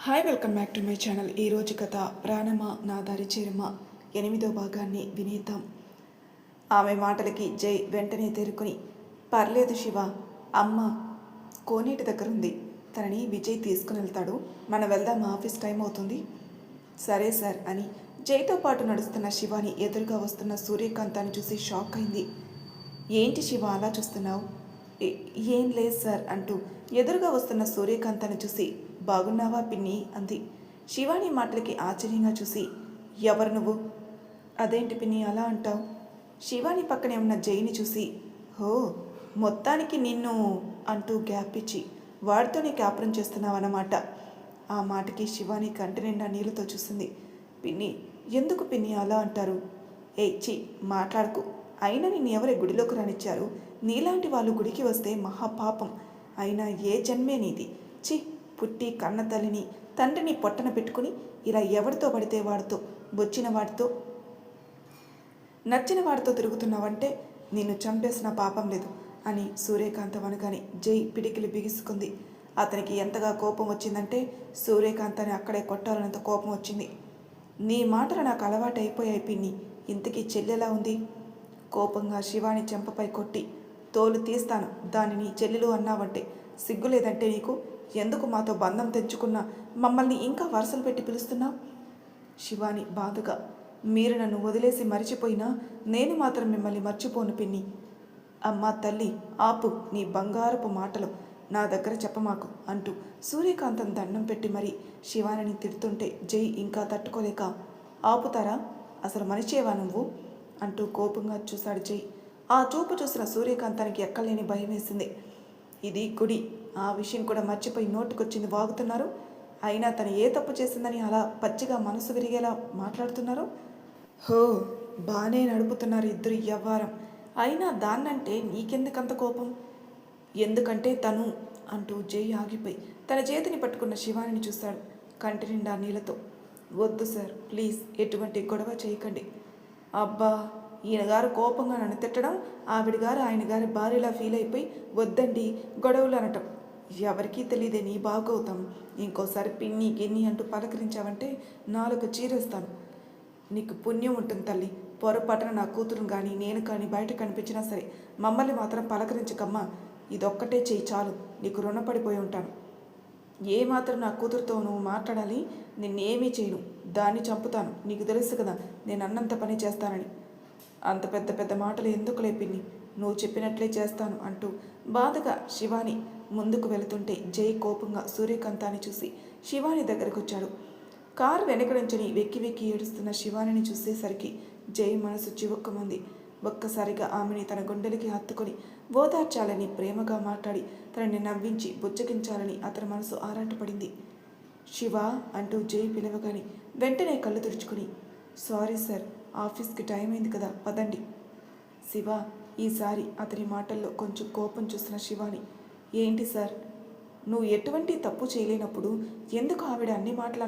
Hi, welcome back to my channel. ఈరోజు కథ ప్రాణమా నా దారి చేరమా 8వ భాగాన్ని వినేద్దాం. ఆమె మాటలకి జై వెంటనే తేరుకుని, పర్లేదు శివ, అమ్మ కోనేటి దగ్గర ఉంది, తనని విజయ్ తీసుకుని వెళ్తాడు, మనం వెళ్దాం, ఆఫీస్ టైం అవుతుంది. సరే సార్ అని జైతో పాటు నడుస్తున్న శివాని ఎదురుగా వస్తున్న సూర్యకాంతాన్ని చూసి షాక్ అయింది. ఏంటి శివ అలా చూస్తున్నావు? ఏం లేదు సార్ అంటూ ఎదురుగా వస్తున్న సూర్యకాంతాన్ని చూసి, బాగున్నావా పిన్ని అంది. శివాని మాటలకి ఆశ్చర్యంగా చూసి, ఎవరు నువ్వు? అదేంటి పిన్ని అలా అంటావు? శివాని పక్కనే ఉన్న జైని చూసి, హో, మొత్తానికి నిన్ను అంటూ గ్యాప్ ఇచ్చి వాడితోనే కాపురం చేస్తున్నావన్నమాట. ఆ మాటకి శివాని కంటి నిండా నీళ్ళతో చూసింది. పిన్ని, ఎందుకు పిన్ని అలా అంటారు? చి మాట్లాడకు. అయినా నిన్ను ఎవరి గుడిలోకి రానిచ్చారు? నీలాంటి వాళ్ళు గుడికి వస్తే మహాపాపం. అయినా ఏ జన్మే నీది? చి, పుట్టి కన్న తల్లిని తండ్రిని పొట్టన పెట్టుకుని ఇలా ఎవరితో పడితే వాడితో, బొచ్చిన వాడితో, నచ్చిన వాడితో తిరుగుతున్నావంటే నిన్ను చంపేసిన పాపం లేదు అని సూర్యకాంతం అనగానే జై పిడికిలి బిగుసుకుంది. అతనికి ఎంతగా కోపం వచ్చిందంటే సూర్యకాంతాన్ని అక్కడే కొట్టాలన్నంత కోపం వచ్చింది. నీ మాటలు నాకు అలవాటు అయిపోయాయి పిన్ని, ఇంతకీ చెల్లెలా ఉంది? కోపంగా శివాని చెంపపై కొట్టి, తోలు తీస్తాను, దానిని చెల్లెలు అన్నావంటే సిగ్గులేదంటే నీకు? ఎందుకు మాతో బంధం తెంచుకున్నా మమ్మల్ని ఇంకా వరుసలు పెట్టి పిలుస్తున్నావు? శివాని బాధగా, మీరు నన్ను వదిలేసి మరిచిపోయినా నేను మాత్రం మిమ్మల్ని మర్చిపోను పిన్ని. అమ్మా తల్లి, ఆపు నీ బంగారపు మాటలు, నా దగ్గర చెప్పమాకు అంటూ సూర్యకాంతం దండం పెట్టి మరీ శివానిని తిడుతుంటే జై ఇంకా తట్టుకోలేక, ఆపుతారా, అసలు మనిషేవా నువ్వు అంటూ కోపంగా చూశాడు జై. ఆ చూపు చూసిన సూర్యకాంతానికి ఎక్కలేని భయం వేసింది. ఇది గుడి, ఆ విషయం కూడా మర్చిపోయి నోటికొచ్చింది వాగుతున్నారు. అయినా తను ఏ తప్పు చేసిందని అలా పచ్చిగా మనసు విరిగేలా మాట్లాడుతున్నారు? హో, బాగానే నడుపుతున్నారు ఇద్దరు వ్యవహారం. అయినా దాన్నంటే నీకెందుకంత కోపం? ఎందుకంటే తను అంటూ జై ఆగిపోయి తన చేతిని పట్టుకున్న శివానిని చూశాడు కంటి నిండా నీళ్ళతో. వద్దు సార్, ప్లీజ్ ఎటువంటి గొడవ చేయకండి. అబ్బా, ఈయన గారు కోపంగా నన్ను తిట్టడం, ఆవిడ గారు ఆయన గారి భార్యలా ఫీల్ అయిపోయి వద్దండి గొడవలు అనటం. ఎవరికీ తెలియదే నీ బాగవుతాం. ఇంకోసారి పిన్ని గిన్ని అంటూ పలకరించావంటే నాలుగు చీరేస్తాను. నీకు పుణ్యం ఉంటుంది తల్లి. పొరపాటున నా కూతురును కానీ నేను కానీ బయట కనిపించినా సరే మమ్మల్ని మాత్రం పలకరించకమ్మా. ఇదొక్కటే చెయ్యి చాలు, నీకు రుణపడిపోయి ఉంటాను. ఏమాత్రం నా కూతురుతో నువ్వు మాట్లాడాలి, నిన్నేమీ చేయను, దాన్ని చంపుతాను. నీకు తెలుసు కదా నేను అన్నంత పని చేస్తానని. అంత పెద్ద పెద్ద మాటలు ఎందుకు లేపిన్ని, నువ్వు చెప్పినట్లే చేస్తాను అంటూ బాధగా శివాని ముందుకు వెళుతుంటే జై కోపంగా సూర్యకాంతాన్ని చూసి శివాని దగ్గరకు వచ్చాడు. కారు వెనక నుంచని వెక్కి వెక్కి ఏడుస్తున్న శివానిని చూసేసరికి జై మనసు చివుక్కుమంది. ఒక్కసారిగా ఆమెని తన గుండెలకి హత్తుకొని ఓదార్చాలని ప్రేమగా మాట్లాడి తనని నవ్వించి బుజ్జగించాలని అతని మనసు ఆరాటపడింది. శివ అంటూ జై పిలవగాని వెంటనే కళ్ళు తుడుచుకుని, సారీ సార్, ఆఫీస్కి టైం అయింది కదా, పదండి. శివ ఈసారి అతని మాటల్లో కొంచెం కోపం చూసిన శివాని, ఏంటి సార్, నువ్వు ఎటువంటి తప్పు చేయలేనప్పుడు ఎందుకు ఆవిడ అన్ని మాటలు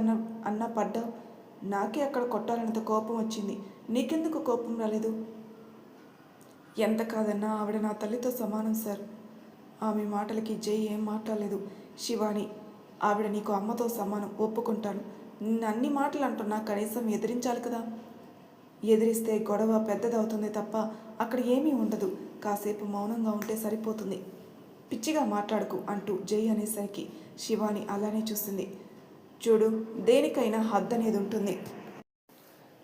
అన్నా పడ్డావు? నాకే అక్కడ కొట్టాలన్నంత కోపం వచ్చింది, నీకెందుకు కోపం రాలేదు? ఎంత కాదన్నా ఆవిడ నా తల్లితో సమానం సార్. ఆమె మాటలకి జై ఏం మాట్లాడలేదు. శివాని, ఆవిడ నీకు అమ్మతో సమానం, ఒప్పుకుంటాను. నిన్ను అన్ని మాటలు అంటున్నా కనీసం ఎదిరించాలి కదా. ఎదిరిస్తే గొడవ పెద్దదవుతుంది తప్ప అక్కడ ఏమీ ఉండదు. కాసేపు మౌనంగా ఉంటే సరిపోతుంది, పిచ్చిగా మాట్లాడుకు అంటూ జై అనేసరికి శివాని అలానే చూసింది. చూడు, దేనికైనా హద్దు అనేది ఉంటుంది.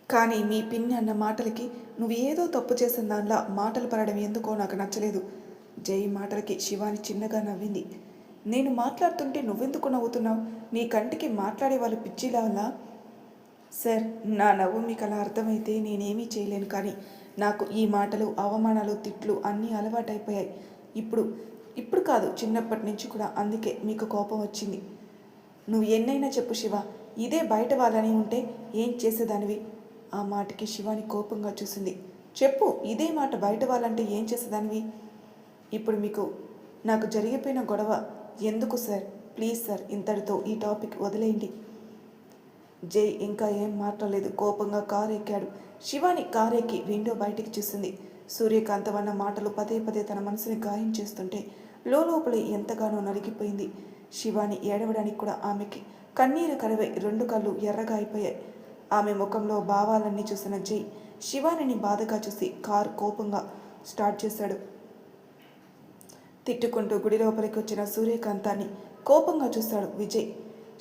కానీ మీ పిన్ని అన్న మాటలకి నువ్వు ఏదో తప్పు చేసిన దానిలా మాటలు పడడం ఎందుకో నాకు నచ్చలేదు. జై మాటలకి శివాని చిన్నగా నవ్వింది. నేను మాట్లాడుతుంటే నువ్వెందుకు నవ్వుతున్నావు? నీ కంటికి మాట్లాడే వాళ్ళు పిచ్చిలా? సార్, నా నవ్వు మీకు అలా అర్థమైతే నేనేమీ చేయలేను, కానీ నాకు ఈ మాటలు, అవమానాలు, తిట్లు అన్నీ అలవాటైపోయాయి. ఇప్పుడు కాదు, చిన్నప్పటి నుంచి కూడా. అందుకే మీకు కోపం వచ్చింది. నువ్వు ఎన్నైనా చెప్పు శివ, ఇదే బయట వాళ్ళని ఉంటే ఏం చేసేదానివి? ఆ మాటకి శివాని కోపంగా చూసింది. చెప్పు, ఇదే మాట బయట వాళ్ళంటే ఏం చేసేదానివి? ఇప్పుడు మీకు నాకు జరిగిపోయిన గొడవ ఎందుకు సార్? ప్లీజ్ సార్, ఇంతటితో ఈ టాపిక్ వదిలేయండి. జై ఇంకా ఏం మాట్లాడలేదు, కోపంగా కారు ఎక్కాడు. శివాని కారెక్కి విండో బయటికి చూసింది. సూర్యకాంతం అన్న మాటలు పదే పదే తన మనసుని గాయం చేస్తుంటే లోపలే ఎంతగానో నలిగిపోయింది. శివాని ఏడవడానికి కూడా ఆమెకి కన్నీరు కరవై రెండు కళ్ళు ఎర్రగా అయిపోయాయి. ఆమె ముఖంలో భావాలన్నీ చూసిన జై శివానిని బాధగా చూసి కారు కోపంగా స్టార్ట్ చేశాడు. తిట్టుకుంటూ గుడి లోపలికి వచ్చిన సూర్యకాంతాన్ని కోపంగా చూశాడు విజయ్.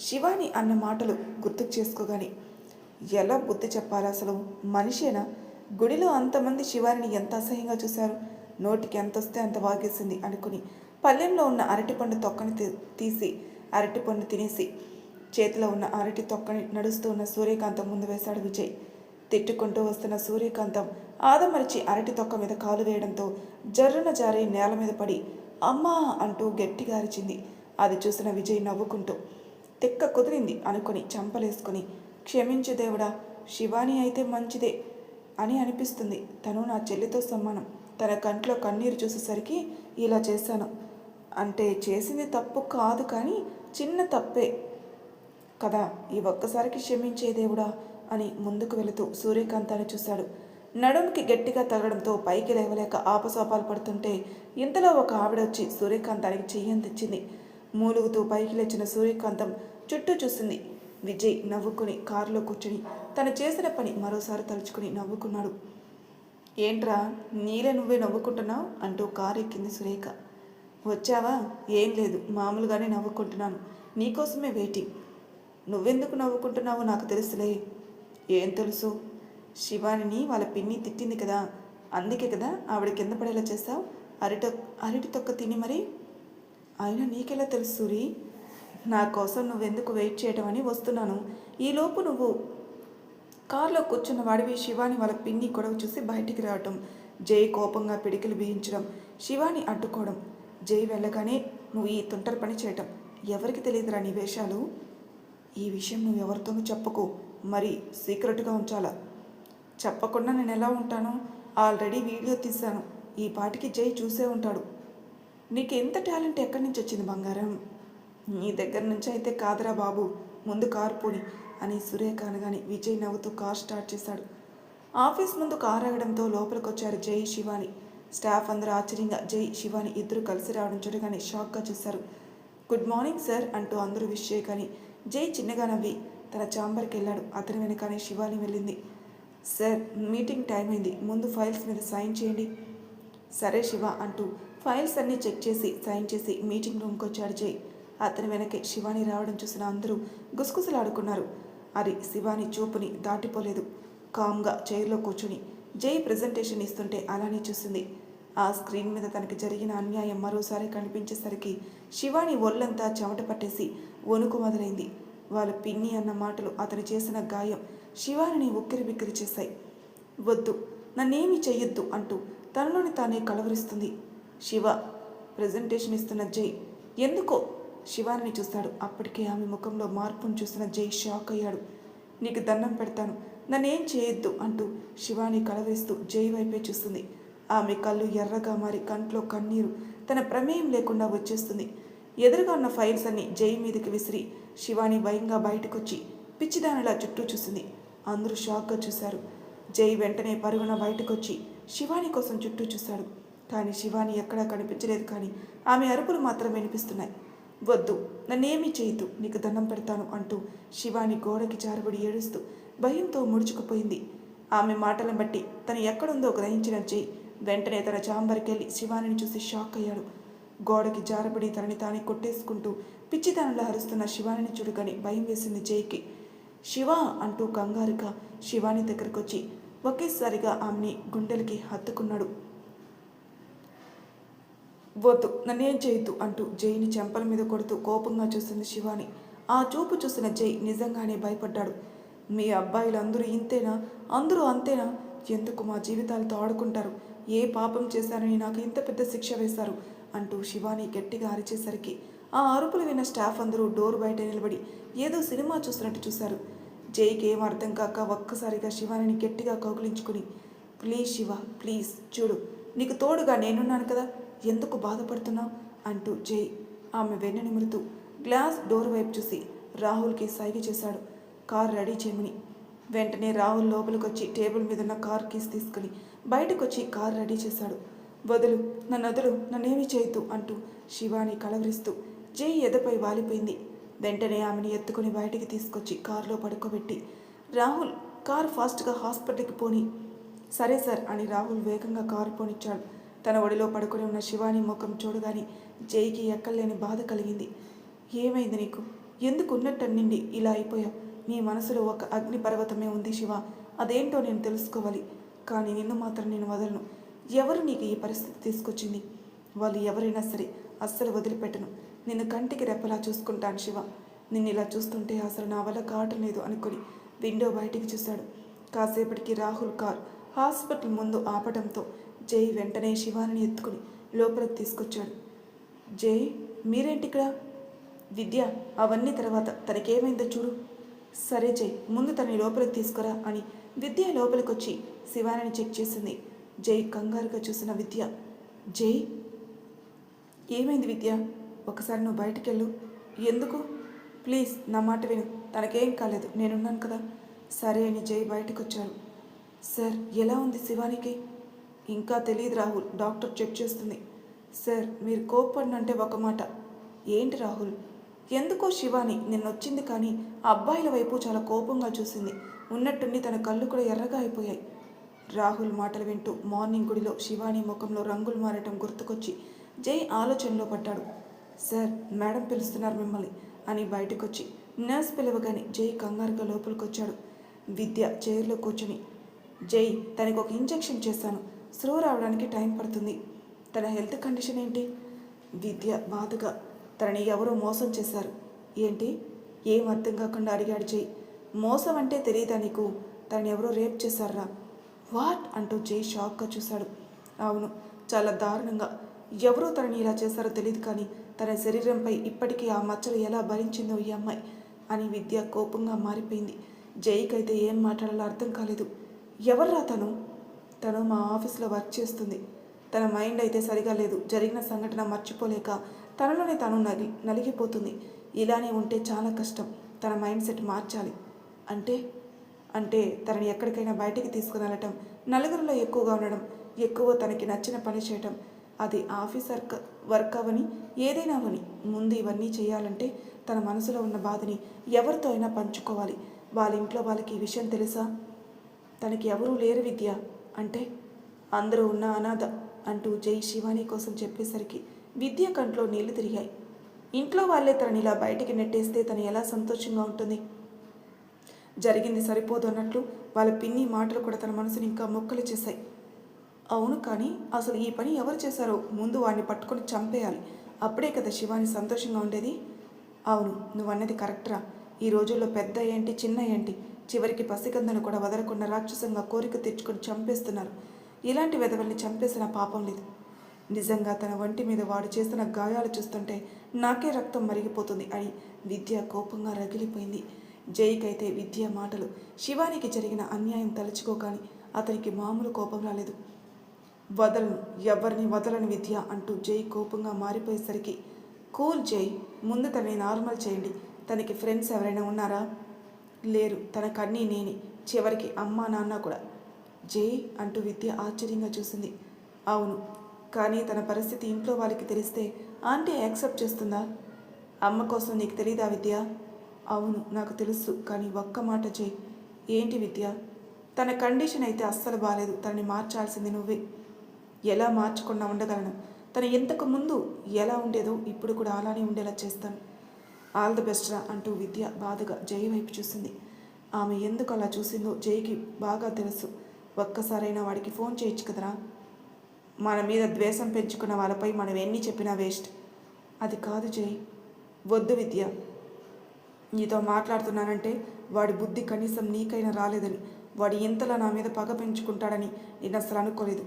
శివాని అన్న మాటలు గుర్తుకు చేసుకోగాని ఎలా బుద్ధి చెప్పాలి, అసలు మనిషేనా? గుడిలో అంతమంది శివానిని ఎంత అసహ్యంగా చూశారు. నోటికి ఎంత వస్తే అంత వాగేసింది అనుకుని పల్లెంలో ఉన్న అరటిపండు తొక్కని తీసి అరటిపండు తినేసి చేతిలో ఉన్న అరటి తొక్కని నడుస్తూ ఉన్న సూర్యకాంతం ముందు వేశాడు విజయ్. తిట్టుకుంటూ వస్తున్న సూర్యకాంతం ఆదమరిచి అరటి తొక్క మీద కాలు వేయడంతో జర్రున జారి నేల మీద పడి అమ్మా అంటూ గట్టిగా అరిచింది. అది చూసిన విజయ్ నవ్వుకుంటూ తిక్క కుదిరింది అనుకుని చంపలేసుకుని క్షమించు దేవుడా, శివాని అయితే మంచిదే అని అనిపిస్తుంది. తను నా చెల్లితో సమానం. తన కంట్లో కన్నీరు చూసేసరికి ఇలా చేశాను. అంటే చేసింది తప్పు కాదు, కానీ చిన్న తప్పే కదా, ఈ ఒక్కసారికి క్షమించే దేవుడా అని ముందుకు వెళుతూ సూర్యకాంతాన్ని చూశాడు. నడుముకి గట్టిగా తగడంతో పైకి లేవలేక ఆపసోపాలు పడుతుంటే ఇంతలో ఒక ఆవిడ వచ్చి సూర్యకాంతానికి చెయ్యందిచ్చింది. మూలుగుతూ పైకి లేచిన సూర్యకాంతం చుట్టూ చూసింది. విజయ్ నవ్వుకుని కారులో కూర్చుని తను చేసిన పని మరోసారి తలుచుకుని నవ్వుకున్నాడు. ఏంట్రా నీలే నువ్వే నవ్వుకుంటున్నావు అంటూ కారు ఎక్కింది సురేఖ. వచ్చావా? ఏం లేదు, మామూలుగానే నవ్వుకుంటున్నాను, నీకోసమే వెయిటింగ్. నువ్వెందుకు నవ్వుకుంటున్నావో నాకు తెలుసులే. ఏం తెలుసు? శివానిని వాళ్ళ పిన్ని తిట్టింది కదా, అందుకే కదా ఆవిడ కింద పడేలా చేస్తావు. అరటి తొక్క తిని మరి. అయినా నీకెలా తెలుసు సూరి? నా కోసం నువ్వెందుకు వెయిట్ చేయడం అని వస్తున్నాను. ఈలోపు నువ్వు కారులో కూర్చున్న వాడివి శివాని వాళ్ళ పిన్ని గొడవ చూసి బయటికి రావటం, జై కోపంగా పిడికిలు బిగించడం, శివాని అడ్డుకోవడం, జై వెళ్ళగానే నువ్వు ఈ తుంటరి పని చేయటం. ఎవరికి తెలియదురా నీ వేషాలు? ఈ విషయం నువ్వు ఎవరితోనూ చెప్పకు, మరి సీక్రెట్గా ఉంచాలా? చెప్పకుండా నేను ఎలా ఉంటాను? ఆల్రెడీ వీడియో తీశాను, ఈ పాటికి జై చూసే ఉంటాడు. నీకు ఎంత టాలెంట్ ఎక్కడి నుంచి వచ్చింది బంగారం? నీ దగ్గర నుంచి అయితే కాదురా బాబు, ముందు కారు పోని అని సురేఖ అనగానే విజయ్ నవ్వుతూ కార్ స్టార్ట్ చేశాడు. ఆఫీస్ ముందు కారు ఆగడంతో లోపలికి వచ్చారు జై, శివాని. స్టాఫ్ అందరూ ఆశ్చర్యంగా జై, శివాని ఇద్దరు కలిసి రావడం చూడగానే షాక్గా చూశారు. గుడ్ మార్నింగ్ సార్ అంటూ అందరూ విష్ చేయగానే జై చిన్నగా నవ్వి తన ఛాంబర్కి వెళ్ళాడు. అతని వెనకానే శివాని వెళ్ళింది. సార్ మీటింగ్ టైం అయింది, ముందు ఫైల్స్ మీద సైన్ చేయండి. సరే శివ అంటూ ఫైల్స్ అన్నీ చెక్ చేసి సైన్ చేసి మీటింగ్ రూమ్కి వచ్చాడు జై. అతని వెనకే శివాని రావడం చూసిన అందరూ గుసగుసలాడుకున్నారు. అది శివాని చూపుని దాటిపోలేదు. కామ్గా చైర్లో కూర్చుని జై ప్రజెంటేషన్ ఇస్తుంటే అలానే చూసింది. ఆ స్క్రీన్ మీద తనకి జరిగిన అన్యాయం మరోసారి కనిపించేసరికి శివాని ఒళ్ళంతా చెమట పట్టేసి వణుకు మొదలైంది. వాళ్ళ పిన్ని అన్న మాటలు అతను చేసిన గాయం శివానిని ఉక్కిరి బిక్కిరి చేశాయి. వద్దు, నన్నేమీ చెయ్యొద్దు అంటూ తనలోని తానే కలవరిస్తుంది. శివ ప్రజెంటేషన్ ఇస్తున్న జై ఎందుకో శివానిని చూశాడు. అప్పటికే ఆమె ముఖంలో మార్పును చూసిన జై షాక్ అయ్యాడు. నీకు దండం పెడతాను, నన్నేం చేయొద్దు అంటూ శివాని కలవరిస్తూ జై వైపే చూస్తుంది. ఆమె కళ్ళు ఎర్రగా మారి కంట్లో కన్నీరు తన ప్రమేయం లేకుండా వచ్చేస్తుంది. ఎదురుగా ఉన్న ఫైల్స్ అన్ని జై మీదకి విసిరి శివాని భయంగా బయటకొచ్చి పిచ్చిదానిలా చుట్టూ చూసింది. అందరూ షాక్గా చూశారు. జై వెంటనే పరుగున బయటకొచ్చి శివాని కోసం చుట్టూ చూశాడు. కానీ శివాని ఎక్కడా కనిపించలేదు. కానీ ఆమె అరుపులు మాత్రం వినిపిస్తున్నాయి. వద్దు, నన్నేమీ చేయొద్దు, నీకు దండం పెడతాను అంటూ శివాని గోడకి జారబడి ఏడుస్తూ భయంతో ముడుచుకుపోయింది. ఆమె మాటలను బట్టి తను ఎక్కడుందో గ్రహించిన జై వెంటనే తన ఛాంబర్కి వెళ్ళి శివానిని చూసి షాక్ అయ్యాడు. గోడకి జారబడి తనని తానే కొట్టేసుకుంటూ పిచ్చితనంలో అరుస్తున్న శివానిని చూడగానే భయం వేసింది జైకి. శివ అంటూ కంగారుగా శివాని దగ్గరకు వచ్చి ఒకేసారిగా ఆమెని గుండెలకి హత్తుకున్నాడు. వద్దు, నన్నేం చేయొద్దు అంటూ జైని చెంపల మీద కొడుతూ కోపంగా చూస్తుంది శివాని. ఆ చూపు చూసిన జై నిజంగానే భయపడ్డాడు. మీ అబ్బాయిలు అందరూ ఇంతేనా? అందరూ అంతేనా? ఎందుకు మా జీవితాలతో ఆడుకుంటారు? ఏ పాపం చేశానని నాకు ఇంత పెద్ద శిక్ష వేశారు అంటూ శివాని గట్టిగా అరిచేసరికి ఆ అరుపులు విన్న స్టాఫ్ అందరూ డోర్ బయట నిలబడి ఏదో సినిమా చూసినట్టు చూశారు. జైకి ఏం అర్థం కాక ఒక్కసారిగా శివానిని గట్టిగా కౌగిలించుకుని ప్లీజ్ శివ, ప్లీజ్ చూడు, నీకు తోడుగా నేనున్నాను కదా, ఎందుకు బాధపడుతున్నావు అంటూ జై ఆమె వెన్ను నిమురుతూ గ్లాస్ డోర్ వైపు చూసి రాహుల్కి సైగ చేశాడు కార్ రెడీ చేయమని. వెంటనే రాహుల్ లోపలికి వచ్చి టేబుల్ మీద ఉన్న కార్ కీస్ తీసుకుని బయటకు వచ్చి కార్ రెడీ చేశాడు. వదులు, నన్ను వదులు, నన్నేమీ చేయొద్దు అంటూ శివాని కలవరిస్తూ జై ఎదపై వాలిపోయింది. వెంటనే ఆమెను ఎత్తుకుని బయటికి తీసుకొచ్చి కారులో పడుకోబెట్టి, రాహుల్ కారు ఫాస్ట్గా హాస్పిటల్కి పోని. సరే సార్ అని రాహుల్ వేగంగా కారు పోనిచ్చాడు. తన ఒడిలో పడుకొని ఉన్న శివాని ముఖం చూడగానే జైకి ఎక్కలేని బాధ కలిగింది. ఏమైంది నీకు? ఎందుకు ఉన్నట్టన్నిండి ఇలా అయిపోయావు? నీ మనసులో ఒక అగ్ని పర్వతమే ఉంది శివ. అదేంటో నేను తెలుసుకోవాలి. కానీ నిన్ను మాత్రం నేను వదలను. ఎవరు నీకు ఈ పరిస్థితి తీసుకొచ్చింది? వాళ్ళు ఎవరైనా సరే అస్సలు వదిలిపెట్టను. నిన్ను కంటికి రెప్పలా చూసుకుంటాను శివ. నిన్ను ఇలా చూస్తుంటే అసలు నా వల్ల కావటం లేదు అనుకుని విండో బయటికి చూశాడు. కాసేపటికి రాహుల్ కార్ హాస్పిటల్ ముందు ఆపడంతో జై వెంటనే శివాని ఎత్తుకుని లోపలికి తీసుకొచ్చాడు. జై, మీరేంటి ఇక్కడ? విద్య, అవన్నీ తర్వాత, తనకేమైందో చూడు. సరే జై, ముందు తనని లోపలికి తీసుకురా అని విద్య లోపలికి వచ్చి శివానిని చెక్ చేసింది. జై కంగారుగా చూసిన విద్య, జై ఏమైంది విద్య? ఒకసారి నువ్వు బయటికెళ్ళు. ఎందుకు? ప్లీజ్ నా మాట విను. తనకేం కాలేదు, నేనున్నాను కదా. సరే అని జై బయటకు వచ్చాడు. సార్, ఎలా ఉంది శివానికి? ఇంకా తెలియదు రాహుల్, డాక్టర్ చెక్ చేస్తుంది. సార్, మీరు కోప్పడినంటే ఒక మాట. ఏంటి రాహుల్? ఎందుకో శివాని నిన్నొచ్చింది కానీ ఆ అబ్బాయిల వైపు చాలా కోపంగా చూసింది. ఉన్నట్టుండి తన కళ్ళు కూడా ఎర్రగా అయిపోయాయి. రాహుల్ మాటలు వింటూ మార్నింగ్ గుడిలో శివాని ముఖంలో రంగులు మారటం గుర్తుకొచ్చి జై ఆలోచనలో పడ్డాడు. సార్, మేడం పిలుస్తున్నారు మిమ్మల్ని అని బయటకొచ్చి నర్స్ పిలవగానే జై కంగారుగా లోపలికొచ్చాడు. విద్య చైర్లో కూర్చుని, జై, తనకు ఒక ఇంజెక్షన్ చేశాను. స్లో రావడానికి టైం పడుతుంది. తన హెల్త్ కండిషన్ ఏంటి? విద్య బాధగా, తనని ఎవరో మోసం చేశారు. ఏంటి? ఏం అర్థం కాకుండా అడిగాడు జై. మోసం అంటే తెలియదా నీకు? తనని ఎవరో రేప్ చేశారా? వాట్ అంటూ జై షాక్గా చూశాడు. అవును, చాలా దారుణంగా. ఎవరో తనని ఇలా చేశారో తెలియదు కానీ తన శరీరంపై ఇప్పటికీ ఆ మచ్చలు ఎలా భరించిందో ఈ అమ్మాయి అని విద్య కోపంగా మారిపోయింది. జైకైతే ఏం మాట్లాడాలో అర్థం కాలేదు. ఎవర్రా తను? తను మా ఆఫీస్లో వర్క్ చేస్తుంది. తన మైండ్ అయితే సరిగా లేదు. జరిగిన సంఘటన మర్చిపోలేక తనలోనే తను నలిగిపోతుంది. ఇలానే ఉంటే చాలా కష్టం. తన మైండ్ సెట్ మార్చాలి. అంటే తనని ఎక్కడికైనా బయటికి తీసుకుని వెళ్ళటం, నలుగురిలో ఎక్కువగా ఉండడం, ఎక్కువ తనకి నచ్చిన పని చేయటం, అది ఆఫీస్ వర్క్ అవని ఏదైనా అవని, ముందు ఇవన్నీ చేయాలంటే తన మనసులో ఉన్న బాధని ఎవరితో అయినా పంచుకోవాలి. వాళ్ళ ఇంట్లో వాళ్ళకి ఈ విషయం తెలుసా? తనకి ఎవరూ లేరు విద్య. అంటే అందరూ ఉన్న అనాథ అంటూ జై శివాని కోసం చెప్పేసరికి విద్య కంట్లో నీళ్లు తిరిగాయి. ఇంట్లో వాళ్ళే తనని ఇలా బయటికి నెట్టేస్తే తను ఎలా సంతోషంగా ఉంటుంది? జరిగింది సరిపోదు అన్నట్లు వాళ్ళ పిన్ని మాటలు కూడా తన మనసుని ఇంకా మొక్కలు చేశాయి. అవును, కానీ అసలు ఈ పని ఎవరు చేశారో ముందు వాడిని పట్టుకొని చంపేయాలి. అప్పుడే కదా శివాని సంతోషంగా ఉండేది. అవును, నువ్వన్నది కరెక్ట్రా. ఈ రోజుల్లో పెద్ద ఏంటి చిన్న ఏంటి, చివరికి పసికందను కూడా వదలకుండా రాక్షసంగా కోరిక తెచ్చుకొని చంపేస్తున్నారు. ఇలాంటి వెధవల్ని చంపేసిన పాపం లేదు. నిజంగా తన వంటి మీద వాడు చేస్తున్న గాయాలు చూస్తుంటే నాకే రక్తం మరిగిపోతుంది అని విద్య కోపంగా రగిలిపోయింది. జైకైతే విద్య మాటలు, శివానికి జరిగిన అన్యాయం తలుచుకోగాని అతనికి మామూలు కోపం రాలేదు. వదలను, ఎవరిని వదలని విద్య అంటూ జై కోపంగా మారిపోయేసరికి, కూల్ జై, ముందు తనని నార్మల్ చేయండి. తనకి ఫ్రెండ్స్ ఎవరైనా ఉన్నారా? లేరు, తనకన్నీ నేనే, చివరికి అమ్మ నాన్న కూడా. జై అంటూ విద్య ఆశ్చర్యంగా చూసింది. అవును, కానీ తన పరిస్థితి ఇంట్లో వాళ్ళకి తెలిస్తే ఆంటీ యాక్సెప్ట్ చేస్తుందా? అమ్మ కోసం నీకు తెలీదా విద్య? అవును, నాకు తెలుసు, కానీ ఒక్క మాట జై. ఏంటి విద్య? తన కండిషన్ అయితే అస్సలు బాగాలేదు. తనని మార్చాల్సింది నువ్వే. ఎలా మార్చకుండా ఉండగలను? తను ఇంతకు ముందు ఎలా ఉండేదో ఇప్పుడు కూడా అలానే ఉండేలా చేస్తాను. ఆల్ ది బెస్ట్ రా అంటూ విద్య బాధగా జై వైపు చూసింది. ఆమె ఎందుకు అలా చూసిందో జైకి బాగా తెలుసు. ఒక్కసారైనా వాడికి ఫోన్ చేయొచ్చు కదరా. మన మీద ద్వేషం పెంచుకున్న వాళ్ళపై మనం ఎన్ని చెప్పినా వేస్ట్. అది కాదు జై. వద్దు విద్య, నీతో మాట్లాడుతున్నానంటే వాడి బుద్ధి కనీసం నీకైనా రాలేదని, వాడు ఇంతలా నా మీద పగ పెంచుకుంటాడని నేను అసలు అనుకోలేదు.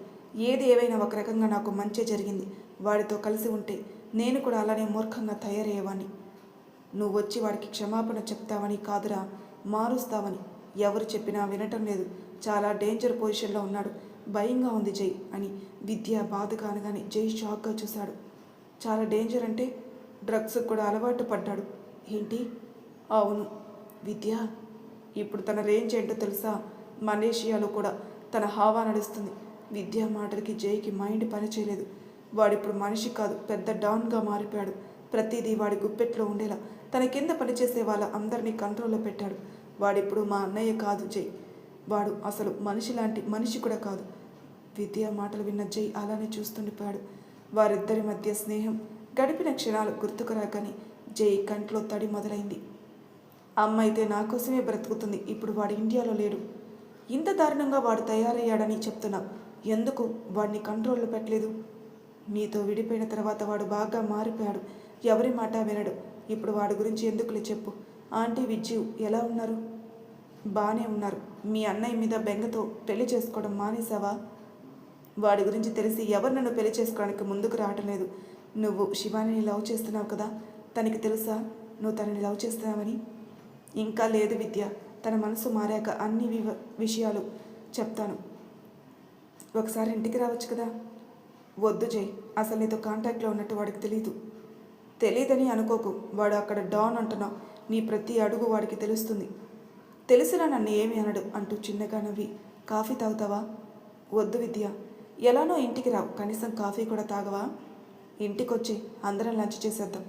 ఏది ఏవైనా ఒక రకంగా నాకు మంచి జరిగింది. వాడితో కలిసి ఉంటే నేను కూడా అలానే మూర్ఖంగా తయారయ్యేవాడిని. నువ్వు వచ్చి వాడికి క్షమాపణ చెప్తావని కాదురా, మారుస్తావని. ఎవరు చెప్పినా వినటం లేదు. చాలా డేంజర్ పొజిషన్లో ఉన్నాడు. భయంగా ఉంది జై అని విద్య బాధగా అనగానే జై షాక్గా చూశాడు. చాలా డేంజర్ అంటే డ్రగ్స్ కూడా అలవాటు పడ్డాడు ఏంటి? అవును విద్య, ఇప్పుడు తన రేంజ్ ఏంటో తెలుసా? మలేషియాలో కూడా తన హావా నడుస్తుంది. విద్య మాటలకి జైకి మైండ్ పనిచేయలేదు. వాడిప్పుడు మనిషి కాదు, పెద్ద డాన్గా మారిపోయాడు. ప్రతిదీ వాడి గుప్పెట్లో ఉండేలా తన కింద పనిచేసే వాళ్ళ అందరినీ కంట్రోల్లో పెట్టాడు. వాడిప్పుడు మా అన్నయ్య కాదు జై, వాడు అసలు మనిషి లాంటి మనిషి కూడా కాదు. విద్య మాటలు విన్న జై అలానే చూస్తుండిపోయాడు. వారిద్దరి మధ్య స్నేహం గడిపిన క్షణాలు గుర్తుకు రాగానే జై కంట్లో తడి మొదలైంది. అమ్మ అయితే నా కోసమే బ్రతుకుతుంది, ఇప్పుడు వాడు ఇండియాలో లేడు. ఇంత దారుణంగా వాడు తయారయ్యాడని చెప్తున్నా, ఎందుకు వాడిని కంట్రోల్లో పెట్టలేదు? మీతో విడిపోయిన తర్వాత వాడు బాగా మారిపోయాడు, ఎవరి మాట వినడు. ఇప్పుడు వాడి గురించి ఎందుకులే చెప్పు. ఆంటీ విజ్జు ఎలా ఉన్నారు? బాగానే ఉన్నారు. మీ అన్నయ్య మీద బెంగతో పెళ్లి చేసుకోవడం మానేసావా? వాడి గురించి తెలిసి ఎవరు నన్ను పెళ్లి చేసుకోవడానికి ముందుకు రావటం లేదు. నువ్వు శివానిని లవ్ చేస్తున్నావు కదా, తనకి తెలుసా నువ్వు తనని లవ్ చేస్తున్నావని? ఇంకా లేదు విద్య, తన మనసు మారాక అన్ని విషయాలు చెప్తాను. ఒకసారి ఇంటికి రావచ్చు కదా. వద్దు జై, అసలు నీతో కాంటాక్ట్లో ఉన్నట్టు వాడికి తెలీదని అనుకోకు. వాడు అక్కడ డాన్ అంటున్నావు, నీ ప్రతి అడుగు వాడికి తెలుస్తుంది. తెలిసినా నన్ను ఏమి అనడు అంటూ చిన్నగా నవ్వి, కాఫీ తాగుతావా? వద్దు విద్య, ఎలానో ఇంటికి రావు, కనీసం కాఫీ కూడా తాగవా? ఇంటికొచ్చి అందరం లంచ్ చేసేద్దాం.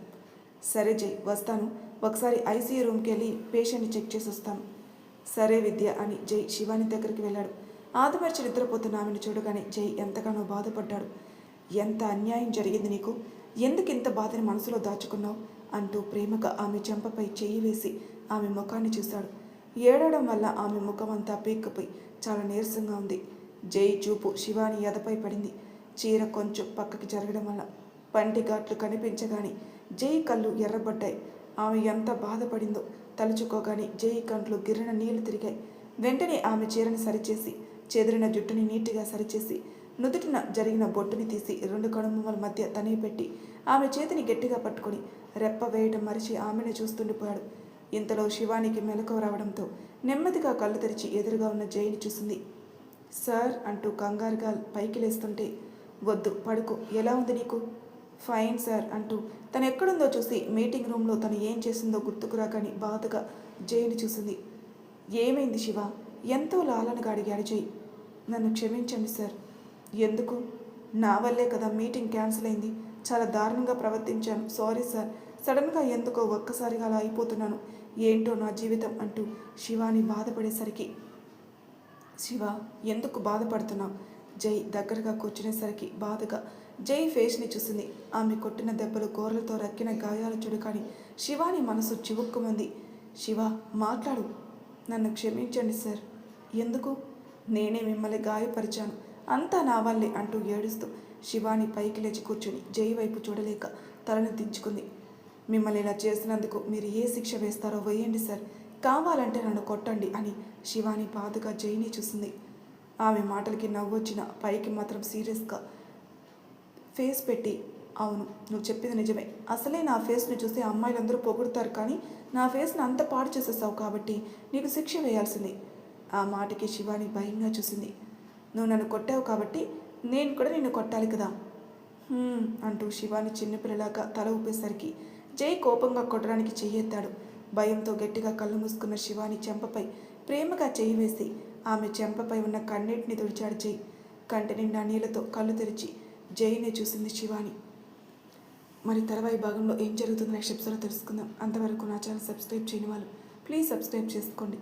సరే జై, వస్తాను. ఒకసారి ఐసీయూ రూమ్కి వెళ్ళి పేషెంట్ని చెక్ చేసి వస్తాను. సరే విద్య అని జై శివాని దగ్గరికి వెళ్ళాడు. ఆదమర్చి నిద్రపోతున్న ఆమెను చూడగానే జై ఎంతగానో బాధపడ్డాడు. ఎంత అన్యాయం జరిగింది నీకు, ఎందుకు ఇంత బాధని మనసులో దాచుకున్నావు అంటూ ప్రేమగా ఆమె చెంపపై చెయ్యి వేసి ఆమె ముఖాన్ని చూశాడు. ఏడవడం వల్ల ఆమె ముఖం అంతా పీక్కుపోయి చాలా నీరసంగా ఉంది. జై చూపు శివాని ఎదపై పడింది. చీర కొంచెం పక్కకి జరగడం వల్ల పంటి ఘాట్లు కనిపించగానే జై కళ్ళు ఎర్రబడ్డాయి. ఆమె ఎంత బాధపడిందో తలుచుకోగానే జై కంట్లో గిర్రన నీళ్లు తిరిగాయి. వెంటనే ఆమె చీరని సరిచేసి చెదిరిన జుట్టుని నీట్గా సరిచేసి నుదుటిన జరిగిన బొట్టుని తీసి రెండు కనుబొమ్మల మధ్య తనే పెట్టి ఆమె చేతిని గట్టిగా పట్టుకొని రెప్ప వేయటం మరిచి ఆమెను చూస్తుండిపోయాడు. ఇంతలో శివానికి మెలకువ రావడంతో నెమ్మదిగా కళ్ళు తెరిచి ఎదురుగా ఉన్న జైని చూసింది. సార్ అంటూ కంగారుగా పైకి లేస్తుంటే, వద్దు పడుకో, ఎలా ఉంది నీకు? ఫైన్ సార్ అంటూ తను ఎక్కడుందో చూసి మీటింగ్ రూమ్లో తను ఏం చేసిందో గుర్తుకురా కానీ బాధగా జైని చూసింది. ఏమైంది శివ? ఎంతో లాలనగా అడిగాడు జై. నన్ను క్షమించండి సార్. ఎందుకు? నా వల్లే కదా మీటింగ్ క్యాన్సిల్ అయింది, చాలా దారుణంగా ప్రవర్తించాను, సారీ సార్. సడన్గా ఎందుకో ఒక్కసారిగా అలా అయిపోతున్నాను, ఏంటో నా జీవితం అంటూ శివాని బాధపడేసరికి, శివ ఎందుకు బాధపడుతున్నావు? జై దగ్గరగా కూర్చునేసరికి బాధగా జై ఫేస్ని చూసింది. ఆమె కొట్టిన దెబ్బలు గోర్లతో రక్కిన గాయాలు చూడు కానీ శివాని మనసు చివుక్కుమంది. శివ మాట్లాడు. నన్ను క్షమించండి సార్. ఎందుకు? నేనే మిమ్మల్ని గాయపరిచాను, అంతా నా వల్లే అంటూ ఏడుస్తూ శివాని పైకి లేచి కూర్చుని జై వైపు చూడలేక తలను దించుకుంది. మిమ్మల్ని ఇలా చేసినందుకు మీరు ఏ శిక్ష వేస్తారో వేయండి సార్, కావాలంటే నన్ను కొట్టండి అని శివాని బాధగా జైని చూసింది. ఆమె మాటలకి నవ్వొచ్చిన పైకి మాత్రం సీరియస్గా ఫేస్ పెట్టి, అవును నువ్వు చెప్పింది నిజమే, అసలే నా ఫేస్ని చూసి అమ్మాయిలందరూ పొగుడుతారు, కానీ నా ఫేస్ని అంత పాడు చేసేసావు కాబట్టి నీకు శిక్ష వేయాల్సింది. ఆ మాటకి శివాని భయంగా చూసింది. నువ్వు నన్ను కొట్టావు కాబట్టి నేను కూడా నిన్ను కొట్టాలి కదా అంటూ శివాని చిన్నపిల్లలాగా తల ఊపేసరికి జై కోపంగా కొట్టడానికి చెయ్యెత్తాడు. భయంతో గట్టిగా కళ్ళు మూసుకున్న శివాని చెంపపై ప్రేమగా చెయ్యి వేసి ఆమె చెంపపై ఉన్న కన్నీటిని తుడిచాడు జై. కంటి నిండా నీళ్లతో కళ్ళు తెరిచి జైనే చూసింది శివాని. మరి తర్వాయి భాగంలో ఏం జరుగుతుందో నెక్స్ట్ ఎపిసోడ్లో తెలుసుకుందాం. అంతవరకు నా ఛానల్ సబ్స్క్రైబ్ చేయని వాళ్ళు ప్లీజ్ సబ్స్క్రైబ్ చేసుకోండి,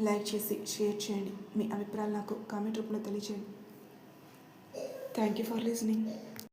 లైక్ చేసి షేర్ చేయండి, మీ అభిప్రాయాలు నాకు కామెంట్ రూపంలో తెలియచేయండి. Thank you for listening.